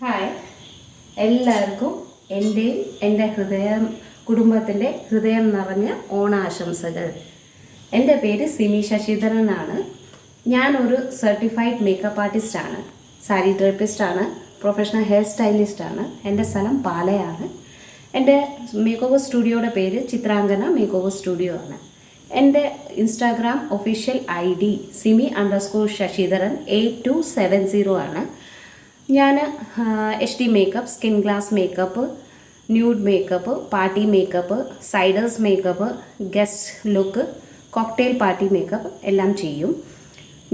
Hi, എല്ലാവർക്കും എൻ്റെ കുടുംബത്തിൻ്റെ ഹൃദയം നിറഞ്ഞ ഓണാശംസകൾ. എൻ്റെ പേര് സിമി ശശിധരനാണ്. ഞാനൊരു സർട്ടിഫൈഡ് മേക്കപ്പ് ആർട്ടിസ്റ്റാണ്, സാരി തെറാപ്പിസ്റ്റാണ്, പ്രൊഫഷണൽ ഹെയർ സ്റ്റൈലിസ്റ്റാണ്. എൻ്റെ സ്ഥലം പാലയാണ്. എൻ്റെ മേക്ക് ഓവർ സ്റ്റുഡിയോയുടെ പേര് ചിത്രാങ്കന മേക്ക് ഓവർ സ്റ്റുഡിയോ ആണ്. എൻ്റെ ഇൻസ്റ്റാഗ്രാം ഒഫീഷ്യൽ ID simi_ശശിധരൻ 8270 ആണ്. ഞാൻ HD makeup, skin glass makeup, nude makeup, party makeup, siders makeup, guest look, cocktail party makeup എല്ലാം ചെയ്യും.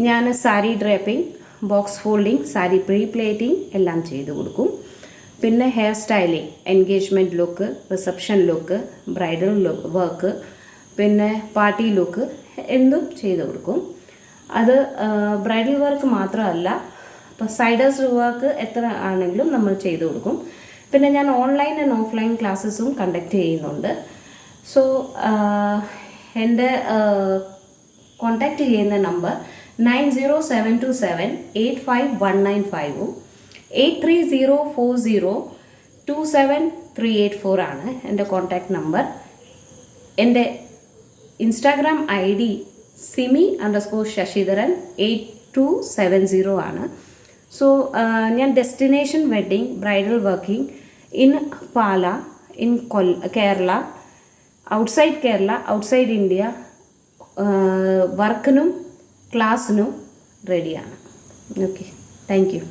ഞാൻ sari draping, box folding, sari pre pleating എല്ലാം ചെയ്തു കൊടുക്കും. പിന്നെ hair styling, engagement look, reception look, bridal look work, പിന്നെ പാർട്ടി ലുക്ക് എന്തും ചെയ്തു കൊടുക്കും. അത് ബ്രൈഡൽ വർക്ക് മാത്രമല്ല, ഇപ്പോൾ സൈഡേഴ്സ് വർക്ക് എത്ര ആണെങ്കിലും നമ്മൾ ചെയ്തു കൊടുക്കും. പിന്നെ ഞാൻ ഓൺലൈൻ ആൻഡ് ഓഫ്ലൈൻ ക്ലാസ്സസും കണ്ടക്ട് ചെയ്യുന്നുണ്ട്. സോ എൻ്റെ കോൺടാക്റ്റ് ചെയ്യുന്ന നമ്പർ 9072785195 8304027384 ആണ് എൻ്റെ കോൺടാക്റ്റ് നമ്പർ. എൻ്റെ ഇൻസ്റ്റാഗ്രാം ID simi_ശശിധരൻ 8270 ആണ്. സോ ഞാൻ destination wedding, bridal working in Pala, in Kerala, outside Kerala, outside India വർക്കിനും ക്ലാസ്സിനും റെഡിയാണ്. Okay, thank U.